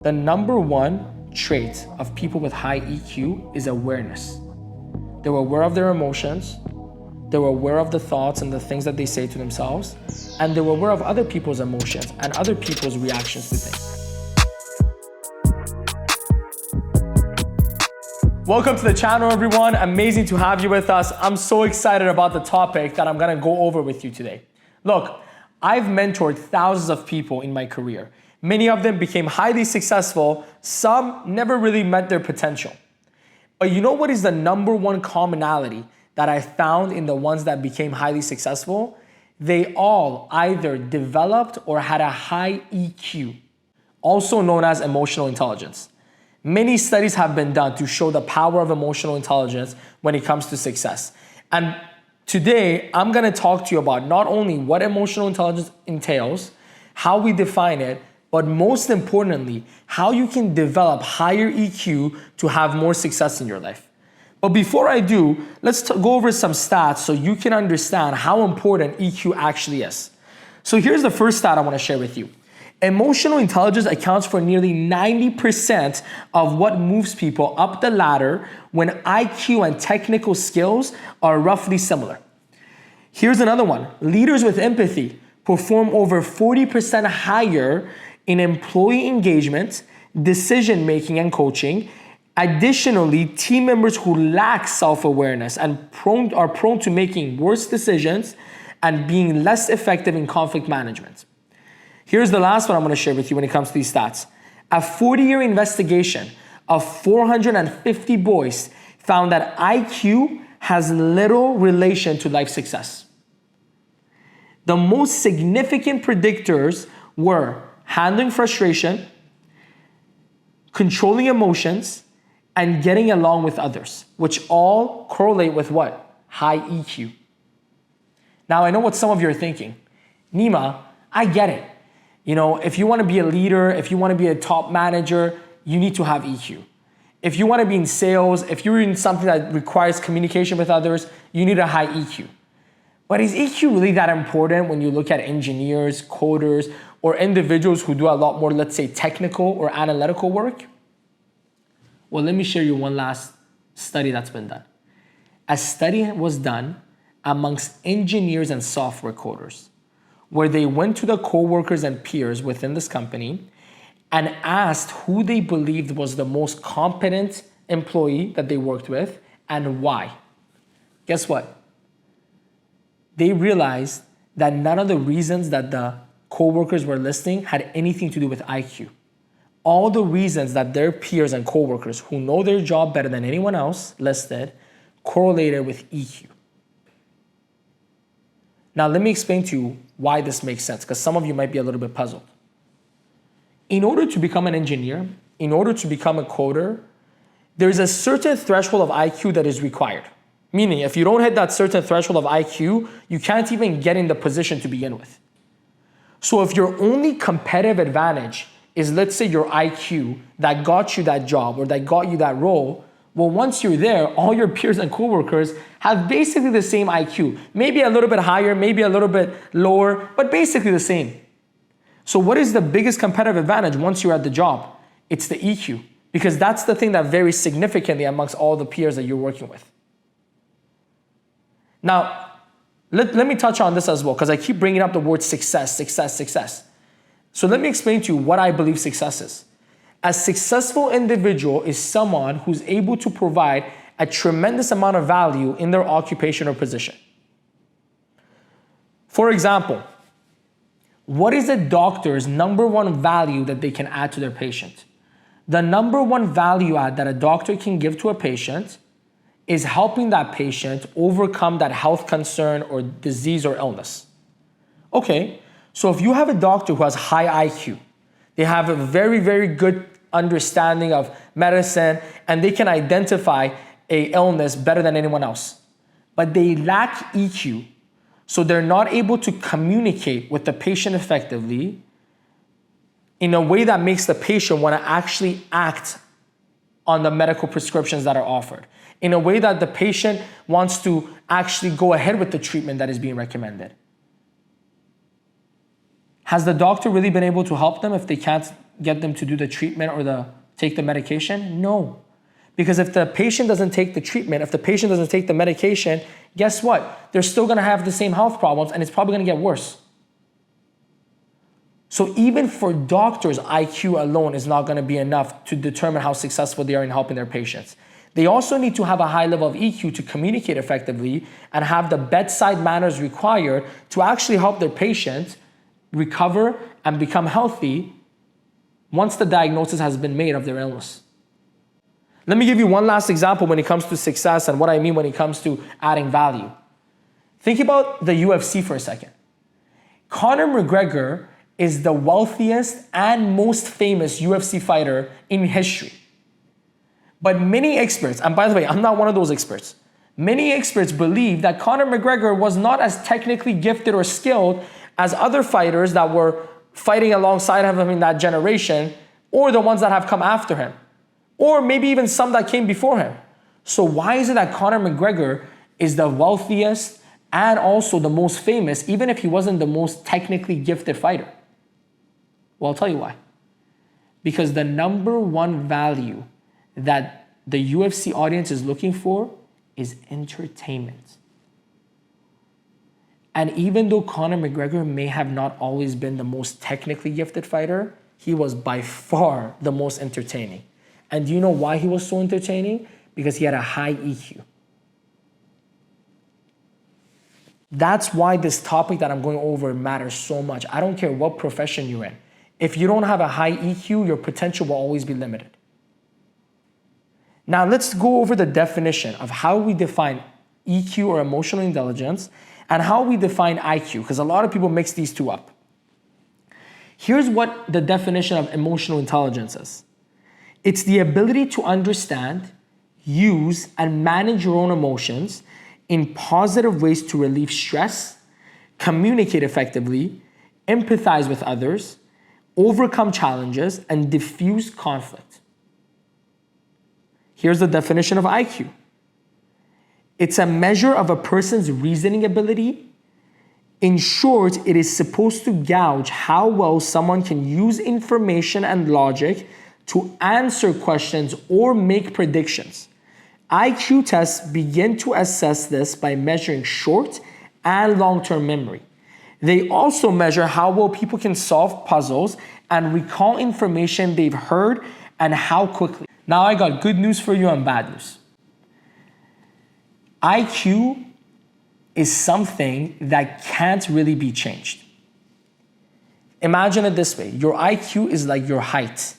The number one trait of people with high EQ is awareness. They're aware of their emotions, they're aware of the thoughts and the things that they say to themselves, and they're aware of other people's emotions and other people's reactions to things. Welcome to the channel, everyone. Amazing to have you with us. I'm so excited about the topic that I'm gonna go over with you today. Look, I've mentored thousands of people in my career. Many of them became highly successful. Some never really met their potential. But you know what is the number one commonality that I found in the ones that became highly successful? They all either developed or had a high EQ, also known as emotional intelligence. Many studies have been done to show the power of emotional intelligence when it comes to success. And today, I'm gonna talk to you about not only what emotional intelligence entails, how we define it, but most importantly, how you can develop higher EQ to have more success in your life. But before I do, let's go over some stats so you can understand how important EQ actually is. So here's the first stat I want to share with you. Emotional intelligence accounts for nearly 90% of what moves people up the ladder when IQ and technical skills are roughly similar. Here's another one. Leaders with empathy perform over 40% higher in employee engagement, decision-making, and coaching. Additionally, team members who lack self-awareness and are prone to making worse decisions and being less effective in conflict management. Here's the last one I'm going to share with you when it comes to these stats. A 40-year investigation of 450 boys found that IQ has little relation to life success. The most significant predictors were handling frustration, controlling emotions, and getting along with others, which all correlate with what? High EQ. Now, I know what some of you are thinking. Nima, I get it. You know, if you want to be a leader, if you want to be a top manager, you need to have EQ. If you want to be in sales, if you're in something that requires communication with others, you need a high EQ. But is EQ really that important when you look at engineers, coders, or individuals who do a lot more, let's say, technical or analytical work? Well, let me share you one last study that's been done. A study was done amongst engineers and software coders, where they went to the coworkers and peers within this company and asked who they believed was the most competent employee that they worked with and why. Guess what? They realized that none of the reasons that the coworkers were listing had anything to do with IQ. All the reasons that their peers and coworkers who know their job better than anyone else listed correlated with EQ. Now let me explain to you why this makes sense, because some of you might be a little bit puzzled. In order to become an engineer, in order to become a coder, there's a certain threshold of IQ that is required. Meaning, if you don't hit that certain threshold of IQ, you can't even get in the position to begin with. So if your only competitive advantage is, let's say, your IQ that got you that job or that got you that role, well, once you're there, all your peers and coworkers have basically the same IQ. Maybe a little bit higher, maybe a little bit lower, but basically the same. So what is the biggest competitive advantage once you're at the job? It's the EQ, because that's the thing that varies significantly amongst all the peers that you're working with. Now, let me touch on this as well, because I keep bringing up the word success, success, success. So let me explain to you what I believe success is. A successful individual is someone who's able to provide a tremendous amount of value in their occupation or position. For example, what is a doctor's number one value that they can add to their patient? The number one value add that a doctor can give to a patient is helping that patient overcome that health concern or disease or illness. Okay, so if you have a doctor who has high IQ, they have a very, very good understanding of medicine and they can identify an illness better than anyone else, but they lack EQ, so they're not able to communicate with the patient effectively in a way that makes the patient want to actually act on the medical prescriptions that are offered, in a way that the patient wants to actually go ahead with the treatment that is being recommended. Has the doctor really been able to help them if they can't get them to do the treatment or take the medication? No. Because if the patient doesn't take the treatment, if the patient doesn't take the medication, guess what? They're still gonna have the same health problems and it's probably gonna get worse. So even for doctors, IQ alone is not gonna be enough to determine how successful they are in helping their patients. They also need to have a high level of EQ to communicate effectively and have the bedside manners required to actually help their patient recover and become healthy once the diagnosis has been made of their illness. Let me give you one last example when it comes to success and what I mean when it comes to adding value. Think about the UFC for a second. Conor McGregor is the wealthiest and most famous UFC fighter in history. But many experts, and by the way, I'm not one of those experts, many experts believe that Conor McGregor was not as technically gifted or skilled as other fighters that were fighting alongside him in that generation, or the ones that have come after him, or maybe even some that came before him. So why is it that Conor McGregor is the wealthiest and also the most famous, even if he wasn't the most technically gifted fighter? Well, I'll tell you why. Because the number one value that the UFC audience is looking for is entertainment. And even though Conor McGregor may have not always been the most technically gifted fighter, he was by far the most entertaining. And do you know why he was so entertaining? Because he had a high EQ. That's why this topic that I'm going over matters so much. I don't care what profession you're in. If you don't have a high EQ, your potential will always be limited. Now let's go over the definition of how we define EQ or emotional intelligence and how we define IQ, because a lot of people mix these two up. Here's what the definition of emotional intelligence is. It's the ability to understand, use, and manage your own emotions in positive ways to relieve stress, communicate effectively, empathize with others, overcome challenges, and diffuse conflict. Here's the definition of IQ. It's a measure of a person's reasoning ability. In short, it is supposed to gauge how well someone can use information and logic to answer questions or make predictions. IQ tests begin to assess this by measuring short and long-term memory. They also measure how well people can solve puzzles and recall information they've heard and how quickly. Now I got good news for you and bad news. IQ is something that can't really be changed. Imagine it this way. Your IQ is like your height.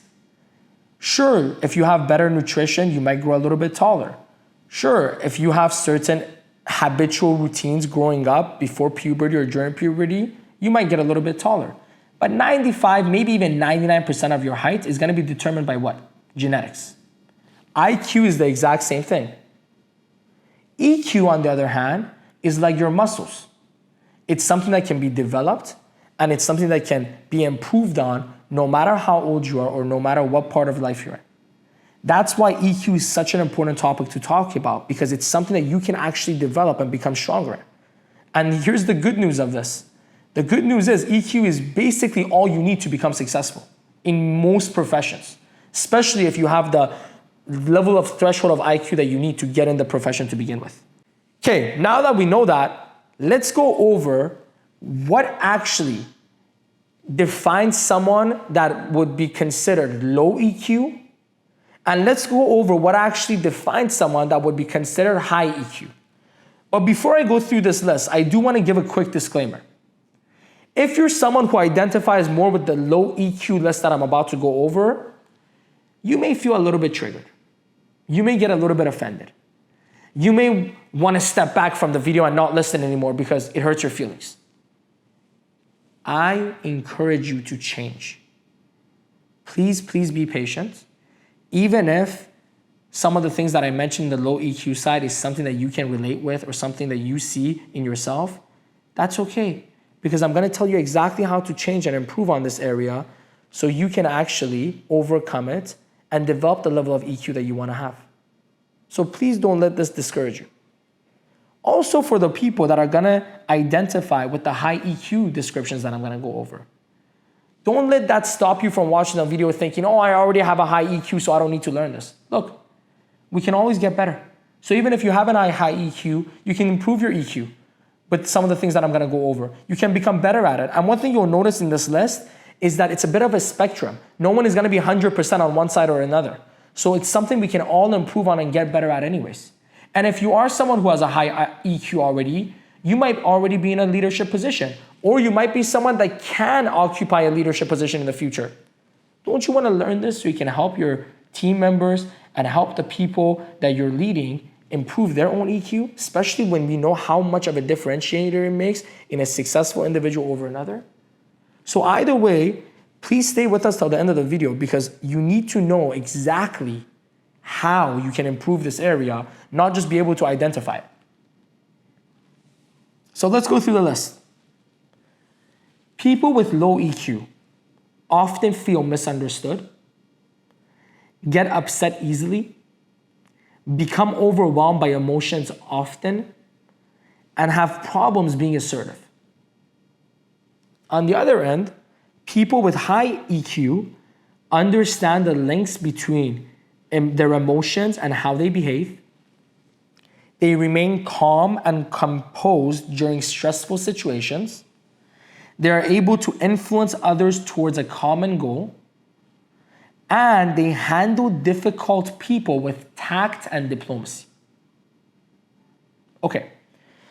Sure, if you have better nutrition, you might grow a little bit taller. Sure, if you have certain habitual routines growing up before puberty or during puberty, you might get a little bit taller. But 95, maybe even 99% of your height is going to be determined by what? Genetics. IQ is the exact same thing. EQ, on the other hand, is like your muscles. It's something that can be developed and it's something that can be improved on no matter how old you are or no matter what part of life you're in. That's why EQ is such an important topic to talk about, because it's something that you can actually develop and become stronger in. And here's the good news of this. The good news is EQ is basically all you need to become successful in most professions, especially if you have the level of threshold of IQ that you need to get in the profession to begin with. Okay, now that we know that, let's go over what actually defines someone that would be considered low EQ, and let's go over what actually defines someone that would be considered high EQ. But before I go through this list, I do want to give a quick disclaimer. If you're someone who identifies more with the low EQ list that I'm about to go over, you may feel a little bit triggered. You may get a little bit offended. You may want to step back from the video and not listen anymore because it hurts your feelings. I encourage you to change. Please be patient. Even if some of the things that I mentioned in the low EQ side is something that you can relate with or something that you see in yourself, that's okay. Because I'm going to tell you exactly how to change and improve on this area so you can actually overcome it and develop the level of EQ that you want to have. So please don't let this discourage you. Also, for the people that are going to identify with the high EQ descriptions that I'm going to go over, Don't let that stop you from watching a video thinking, oh, I already have a high EQ, so I don't need to learn this. Look, we can always get better. So even if you have a high EQ, you can improve your EQ with some of the things that I'm gonna go over. You can become better at it. And one thing you'll notice in this list is that it's a bit of a spectrum. No one is gonna be 100% on one side or another. So it's something we can all improve on and get better at anyways. And if you are someone who has a high EQ already, you might already be in a leadership position, or you might be someone that can occupy a leadership position in the future. Don't you want to learn this so you can help your team members and help the people that you're leading improve their own EQ, especially when we know how much of a differentiator it makes in a successful individual over another? So either way, please stay with us till the end of the video, because you need to know exactly how you can improve this area, not just be able to identify it. So let's go through the list. People with low EQ often feel misunderstood, get upset easily, become overwhelmed by emotions often, and have problems being assertive. On the other end, people with high EQ understand the links between their emotions and how they behave. They remain calm and composed during stressful situations. They are able to influence others towards a common goal. And they handle difficult people with tact and diplomacy. Okay,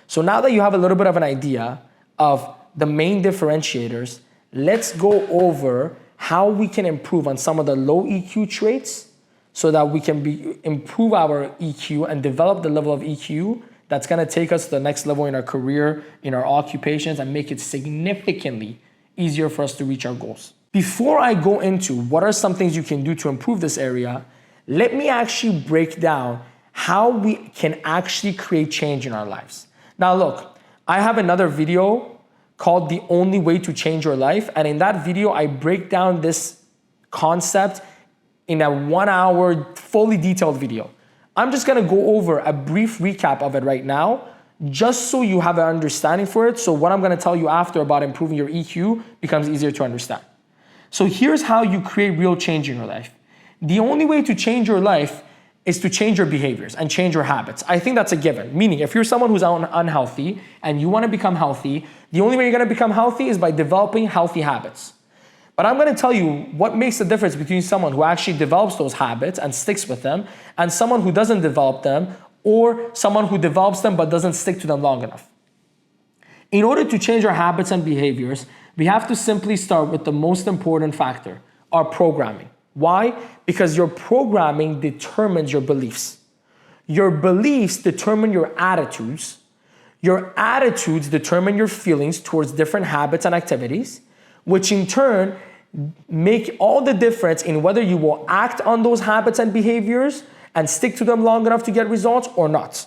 so now that you have a little bit of an idea of the main differentiators, let's go over how we can improve on some of the low EQ traits so that we can improve our EQ and develop the level of EQ that's gonna take us to the next level in our career, in our occupations, and make it significantly easier for us to reach our goals. Before I go into what are some things you can do to improve this area, let me actually break down how we can actually create change in our lives. Now look, I have another video called The Only Way to Change Your Life, and in that video, I break down this concept in a 1 hour, fully detailed video. I'm just gonna go over a brief recap of it right now, just so you have an understanding for it, so what I'm gonna tell you after about improving your EQ becomes easier to understand. So here's how you create real change in your life. The only way to change your life is to change your behaviors and change your habits. I think that's a given. Meaning, if you're someone who's unhealthy and you wanna become healthy, the only way you're gonna become healthy is by developing healthy habits. But I'm gonna tell you what makes the difference between someone who actually develops those habits and sticks with them and someone who doesn't develop them, or someone who develops them but doesn't stick to them long enough. In order to change our habits and behaviors, we have to simply start with the most important factor, our programming. Why? Because your programming determines your beliefs. Your beliefs determine your attitudes. Your attitudes determine your feelings towards different habits and activities, which in turn make all the difference in whether you will act on those habits and behaviors and stick to them long enough to get results or not.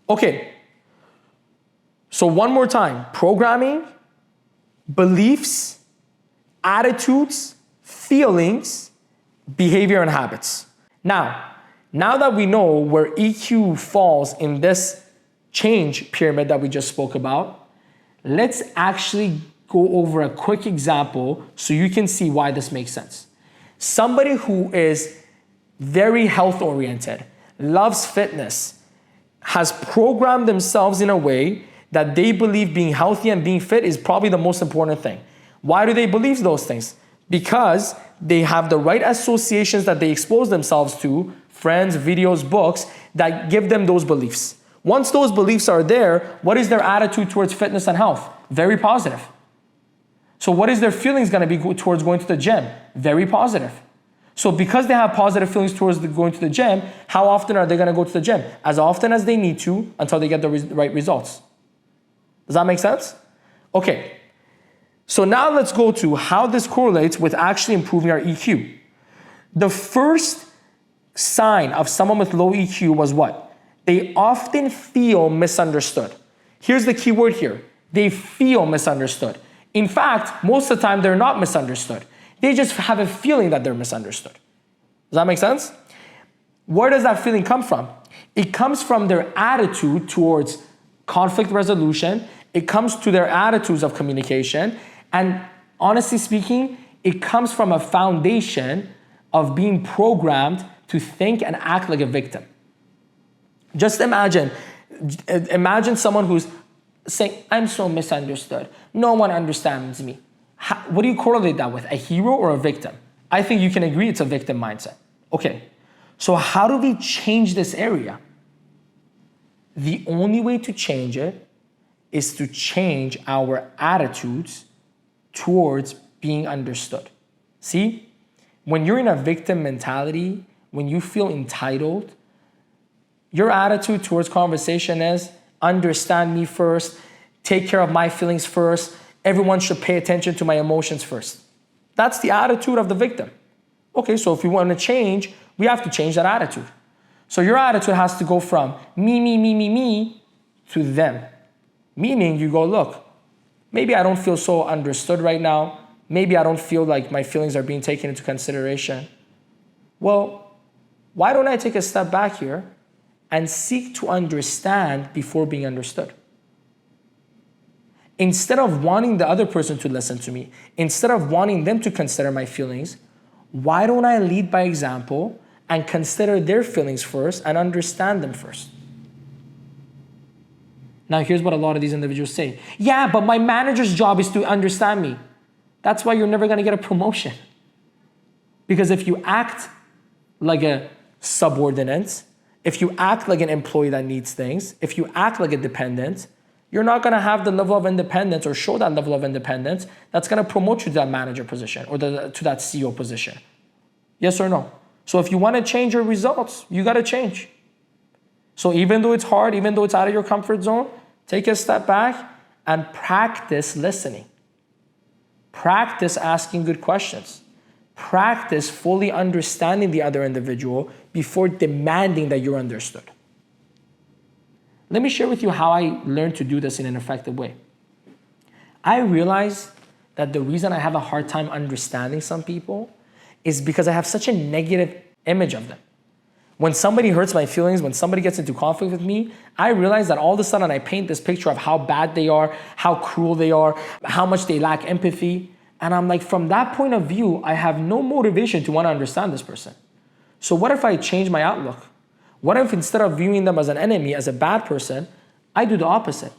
Okay, so one more time, programming, beliefs, attitudes, feelings, behavior, and habits. Now that we know where EQ falls in this change pyramid that we just spoke about, let's actually go over a quick example so you can see why this makes sense. Somebody who is very health-oriented, loves fitness, has programmed themselves in a way that they believe being healthy and being fit is probably the most important thing. Why do they believe those things? Because they have the right associations that they expose themselves to, friends, videos, books, that give them those beliefs. Once those beliefs are there, what is their attitude towards fitness and health? Very positive. So what is their feelings gonna be towards going to the gym? Very positive. So because they have positive feelings towards going to the gym, how often are they gonna go to the gym? As often as they need to until they get the right results. Does that make sense? Okay, so now let's go to how this correlates with actually improving our EQ. The first sign of someone with low EQ was what? They often feel misunderstood. Here's the key word here. They feel misunderstood. In fact, most of the time they're not misunderstood. They just have a feeling that they're misunderstood. Does that make sense? Where does that feeling come from? It comes from their attitude towards conflict resolution. It comes to their attitudes of communication. And Honestly speaking, it comes from a foundation of being programmed to think and act like a victim. Just imagine someone who's saying, I'm so misunderstood. No one understands me. What do you correlate that with? A hero or a victim? I think you can agree it's a victim mindset. Okay, so how do we change this area? The only way to change it is to change our attitudes towards being understood. See, when you're in a victim mentality, when you feel entitled, your attitude towards conversation is understand me first, take care of my feelings first, everyone should pay attention to my emotions first. That's the attitude of the victim. Okay, so if we want to change, we have to change that attitude. So your attitude has to go from me to them. Meaning you go, look, maybe I don't feel so understood right now. Maybe I don't feel like my feelings are being taken into consideration. Well, why don't I take a step back here and seek to understand before being understood? Instead of wanting the other person to listen to me, instead of wanting them to consider my feelings, why don't I lead by example and consider their feelings first and understand them first? Now, here's what a lot of these individuals say. Yeah, but my manager's job is to understand me. That's why you're never going to get a promotion. Because if you act like a subordinate, if you act like an employee that needs things, if you act like a dependent, you're not going to have the level of independence or show that level of independence that's going to promote you to that manager position or to that CEO position. Yes or no? So if you want to change your results, you got to change. So even though it's hard, even though it's out of your comfort zone, take a step back and practice listening. Practice asking good questions. Practice fully understanding the other individual before demanding that you're understood. Let me share with you how I learned to do this in an effective way. I realized that the reason I have a hard time understanding some people is because I have such a negative image of them. When somebody hurts my feelings, when somebody gets into conflict with me, I realize that all of a sudden I paint this picture of how bad they are, how cruel they are, how much they lack empathy. And I'm like, from that point of view, I have no motivation to want to understand this person. So what if I change my outlook? What if instead of viewing them as an enemy, as a bad person, I do the opposite?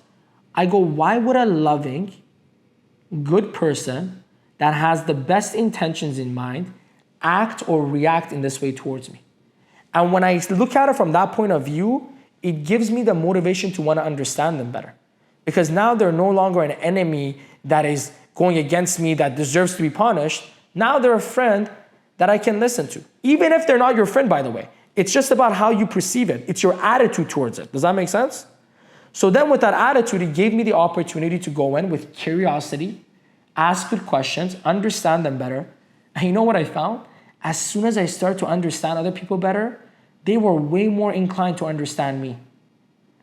I go, why would a loving, good person that has the best intentions in mind act or react in this way towards me? And when I look at it from that point of view, it gives me the motivation to want to understand them better. Because now they're no longer an enemy that is going against me, that deserves to be punished. Now they're a friend that I can listen to. Even if they're not your friend, by the way. It's just about how you perceive it. It's your attitude towards it. Does that make sense? So then with that attitude, it gave me the opportunity to go in with curiosity, ask good questions, understand them better. And you know what I found? As soon as I start to understand other people better, they were way more inclined to understand me.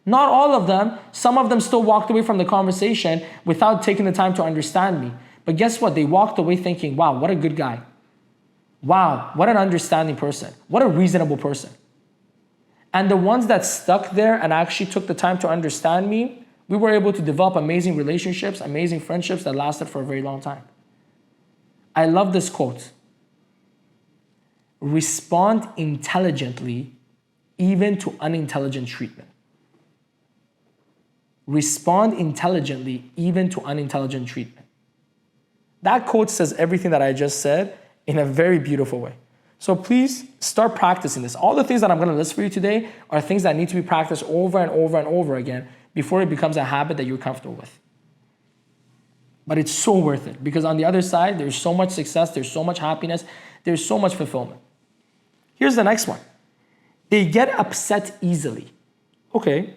Not all of them. Some of them still walked away from the conversation without taking the time to understand me. But guess what? They walked away thinking, wow, what a good guy. Wow, what an understanding person. What a reasonable person. And the ones that stuck there and actually took the time to understand me, we were able to develop amazing relationships, amazing friendships that lasted for a very long time. I love this quote. Respond intelligently even to unintelligent treatment. Respond intelligently even to unintelligent treatment. That quote says everything that I just said in a very beautiful way. So please start practicing this. All the things that I'm going to list for you today are things that need to be practiced over and over and over again before it becomes a habit that you're comfortable with. But it's so worth it because on the other side, there's so much success, there's so much happiness, there's so much fulfillment. Here's the next one. They get upset easily. Okay,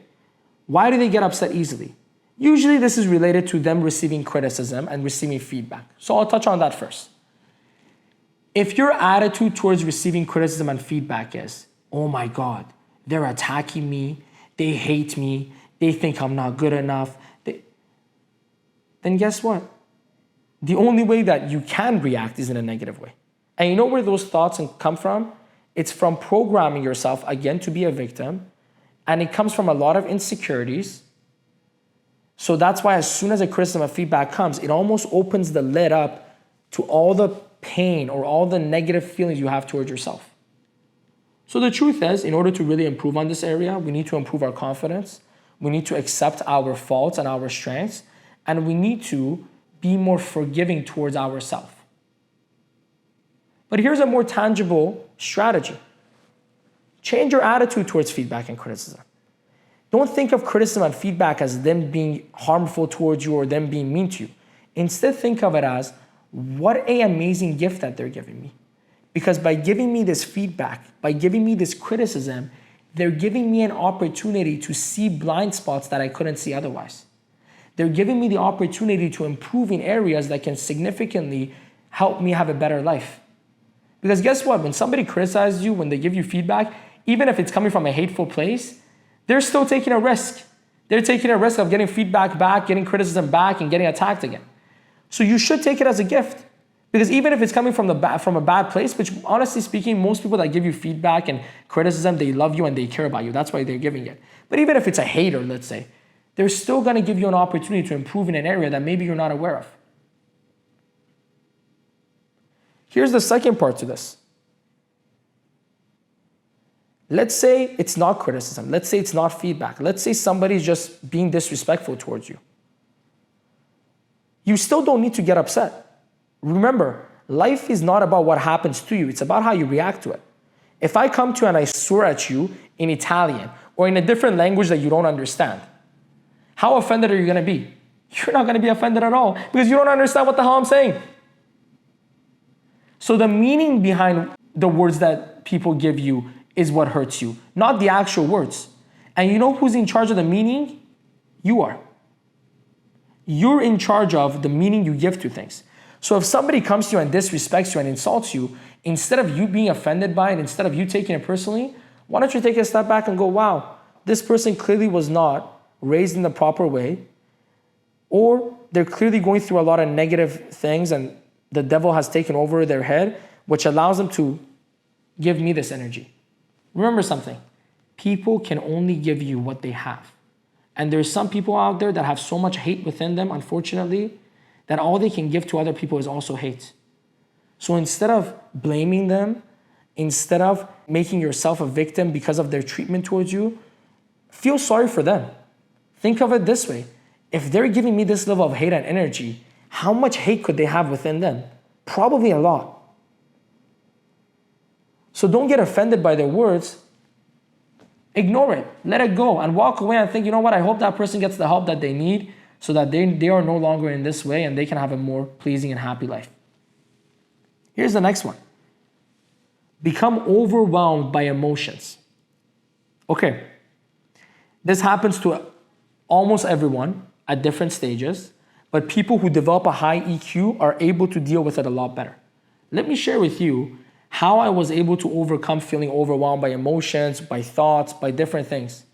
why do they get upset easily? Usually this is related to them receiving criticism and receiving feedback. So I'll touch on that first. If your attitude towards receiving criticism and feedback is, oh my God, they're attacking me, they hate me, they think I'm not good enough, then guess what? The only way that you can react is in a negative way. And you know where those thoughts come from? It's from programming yourself, again, to be a victim. And it comes from a lot of insecurities. So that's why as soon as a criticism or feedback comes, it almost opens the lid up to all the pain or all the negative feelings you have towards yourself. So the truth is, in order to really improve on this area, we need to improve our confidence. We need to accept our faults and our strengths, and we need to be more forgiving towards ourselves. But here's a more tangible strategy. Change your attitude towards feedback and criticism. Don't think of criticism and feedback as them being harmful towards you or them being mean to you. Instead, think of it as, what an amazing gift that they're giving me. Because by giving me this feedback, by giving me this criticism, they're giving me an opportunity to see blind spots that I couldn't see otherwise. They're giving me the opportunity to improve in areas that can significantly help me have a better life. Because guess what? When somebody criticizes you, when they give you feedback, even if it's coming from a hateful place, they're still taking a risk. They're taking a risk of getting feedback back, getting criticism back, and getting attacked again. So you should take it as a gift. Because even if it's coming from a bad place, which honestly speaking, most people that give you feedback and criticism, they love you and they care about you. That's why they're giving it. But even if it's a hater, let's say, they're still going to give you an opportunity to improve in an area that maybe you're not aware of. Here's the second part to this. Let's say it's not criticism. Let's say it's not feedback. Let's say somebody's just being disrespectful towards you. You still don't need to get upset. Remember, life is not about what happens to you. It's about how you react to it. If I come to you and I swear at you in Italian or in a different language that you don't understand, how offended are you going to be? You're not going to be offended at all because you don't understand what the hell I'm saying. So the meaning behind the words that people give you is what hurts you, not the actual words. And you know who's in charge of the meaning? You are. You're in charge of the meaning you give to things. So if somebody comes to you and disrespects you and insults you, instead of you being offended by it, instead of you taking it personally, why don't you take a step back and go, wow, this person clearly was not raised in the proper way, or they're clearly going through a lot of negative things and the devil has taken over their head, which allows them to give me this energy. Remember something, people can only give you what they have. And there's some people out there that have so much hate within them, unfortunately, that all they can give to other people is also hate. So instead of blaming them, instead of making yourself a victim because of their treatment towards you, feel sorry for them. Think of it this way. If they're giving me this level of hate and energy, how much hate could they have within them? Probably a lot. So don't get offended by their words. Ignore it. Let it go and walk away and think, you know what? I hope that person gets the help that they need so that they are no longer in this way and they can have a more pleasing and happy life. Here's the next one. Become overwhelmed by emotions. Okay. This happens to almost everyone at different stages, but people who develop a high EQ are able to deal with it a lot better. Let me share with you how I was able to overcome feeling overwhelmed by emotions, by thoughts, by different things.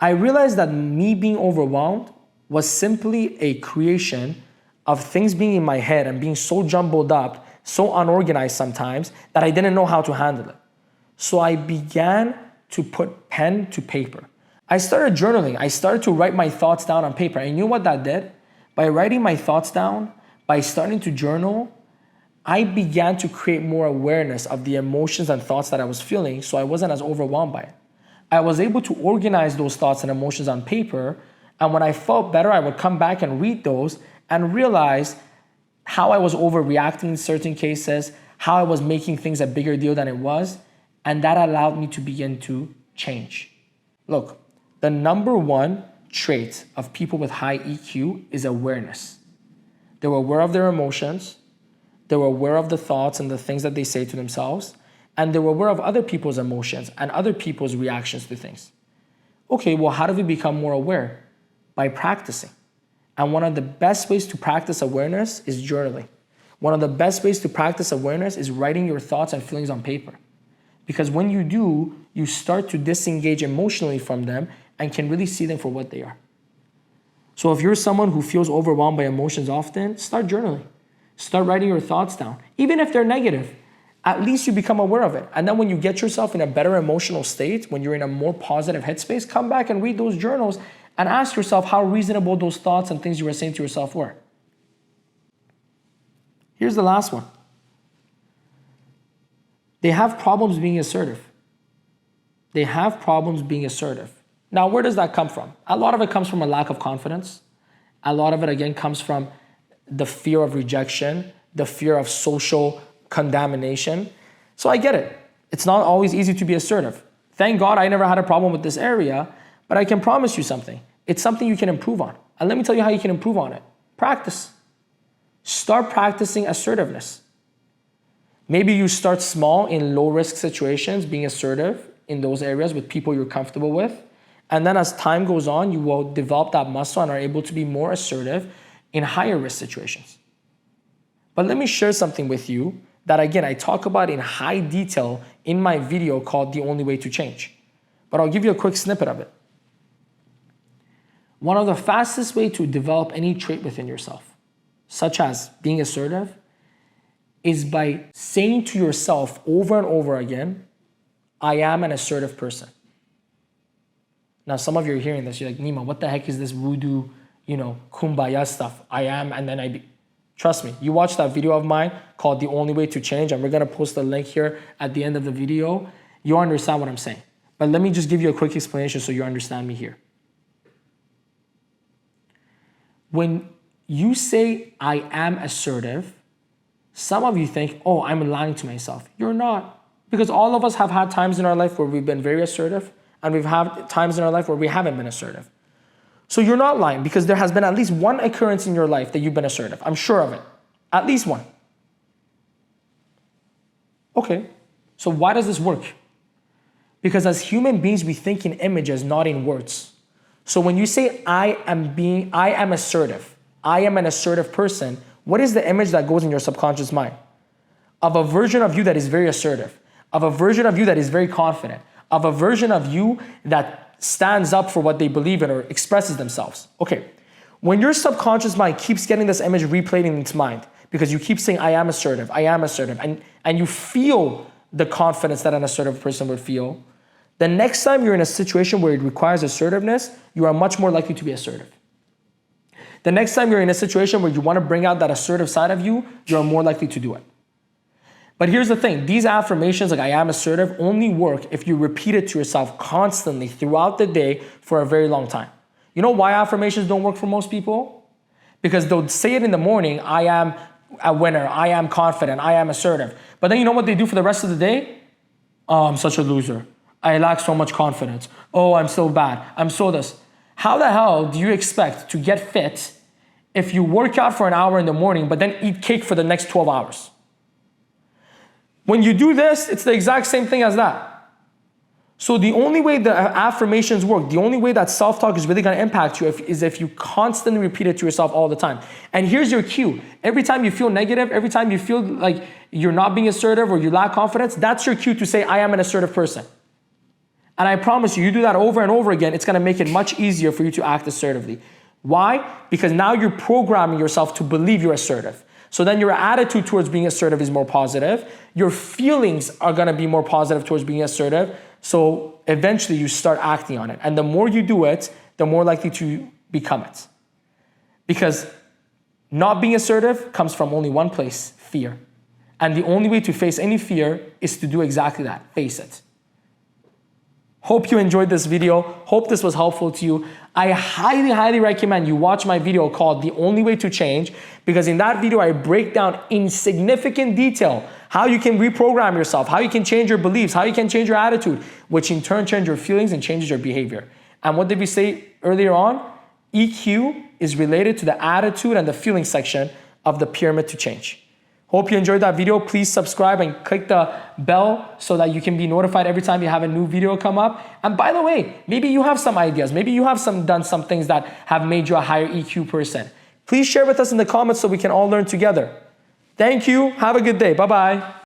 I realized that me being overwhelmed was simply a creation of things being in my head and being so jumbled up, so unorganized sometimes, that I didn't know how to handle it. So I began to put pen to paper. I started journaling. I started to write my thoughts down on paper. And you know what that did? By writing my thoughts down, by starting to journal, I began to create more awareness of the emotions and thoughts that I was feeling, so I wasn't as overwhelmed by it. I was able to organize those thoughts and emotions on paper, and when I felt better, I would come back and read those and realize how I was overreacting in certain cases, how I was making things a bigger deal than it was, and that allowed me to begin to change. Look, the number one trait of people with high EQ is awareness. They're aware of their emotions, they're aware of the thoughts and the things that they say to themselves, and they're aware of other people's emotions and other people's reactions to things. Okay, well, how do we become more aware? By practicing. And one of the best ways to practice awareness is journaling. One of the best ways to practice awareness is writing your thoughts and feelings on paper. Because when you do, you start to disengage emotionally from them and can really see them for what they are. So if you're someone who feels overwhelmed by emotions often, start journaling. Start writing your thoughts down. Even if they're negative, at least you become aware of it. And then when you get yourself in a better emotional state, when you're in a more positive headspace, come back and read those journals and ask yourself how reasonable those thoughts and things you were saying to yourself were. Here's the last one. They have problems being assertive. They have problems being assertive. Now, where does that come from? A lot of it comes from a lack of confidence. A lot of it, again, comes from the fear of rejection, the fear of social condemnation. So I get it. It's not always easy to be assertive. Thank God I never had a problem with this area, but I can promise you something. It's something you can improve on. And let me tell you how you can improve on it. Practice. Start practicing assertiveness. Maybe you start small in low-risk situations, being assertive in those areas with people you're comfortable with. And then as time goes on, you will develop that muscle and are able to be more assertive in higher risk situations. But let me share something with you that, again, I talk about in high detail in my video called The Only Way to Change. But I'll give you a quick snippet of it. One of the fastest ways to develop any trait within yourself, such as being assertive, is by saying to yourself over and over again, I am an assertive person. Now, some of you are hearing this, you're like, Nima, what the heck is this voodoo, kumbaya stuff? I am, and then I be. Trust me, you watch that video of mine called The Only Way to Change, and we're gonna post the link here at the end of the video. You understand what I'm saying. But let me just give you a quick explanation so you understand me here. When you say, I am assertive, some of you think, oh, I'm lying to myself. You're not. Because all of us have had times in our life where we've been very assertive, and we've had times in our life where we haven't been assertive. So you're not lying, because there has been at least one occurrence in your life that you've been assertive. I'm sure of it. At least one. Okay, so why does this work? Because as human beings, we think in images, not in words. So when you say, I am assertive, I am an assertive person, what is the image that goes in your subconscious mind? Of a version of you that is very assertive, of a version of you that is very confident, of a version of you that stands up for what they believe in or expresses themselves. Okay, when your subconscious mind keeps getting this image replayed in its mind, because you keep saying, I am assertive, and you feel the confidence that an assertive person would feel, the next time you're in a situation where it requires assertiveness, you are much more likely to be assertive. The next time you're in a situation where you want to bring out that assertive side of you, you're more likely to do it. But here's the thing, these affirmations like I am assertive only work if you repeat it to yourself constantly throughout the day for a very long time. You know why affirmations don't work for most people? Because they'll say it in the morning, I am a winner, I am confident, I am assertive. But then you know what they do for the rest of the day? Oh, I'm such a loser. I lack so much confidence. Oh, I'm so bad. I'm so this. How the hell do you expect to get fit if you work out for an hour in the morning, but then eat cake for the next 12 hours? When you do this, it's the exact same thing as that. So the only way the affirmations work, the only way that self-talk is really going to impact you is if you constantly repeat it to yourself all the time. And here's your cue. Every time you feel negative, every time you feel like you're not being assertive or you lack confidence, that's your cue to say, I am an assertive person. And I promise you, you do that over and over again, it's going to make it much easier for you to act assertively. Why? Because now you're programming yourself to believe you're assertive. So then your attitude towards being assertive is more positive. Your feelings are going to be more positive towards being assertive. So eventually you start acting on it. And the more you do it, the more likely to become it. Because not being assertive comes from only one place, fear. And the only way to face any fear is to do exactly that, face it. Hope you enjoyed this video. Hope this was helpful to you. I highly, highly recommend you watch my video called The Only Way to Change, because in that video, I break down in significant detail how you can reprogram yourself, how you can change your beliefs, how you can change your attitude, which in turn changes your feelings and changes your behavior. And what did we say earlier on? EQ is related to the attitude and the feeling section of the pyramid to change. Hope you enjoyed that video. Please subscribe and click the bell so that you can be notified every time you have a new video come up. And by the way, maybe you have some ideas. Maybe you have done some things that have made you a higher EQ person. Please share with us in the comments so we can all learn together. Thank you. Have a good day. Bye-bye.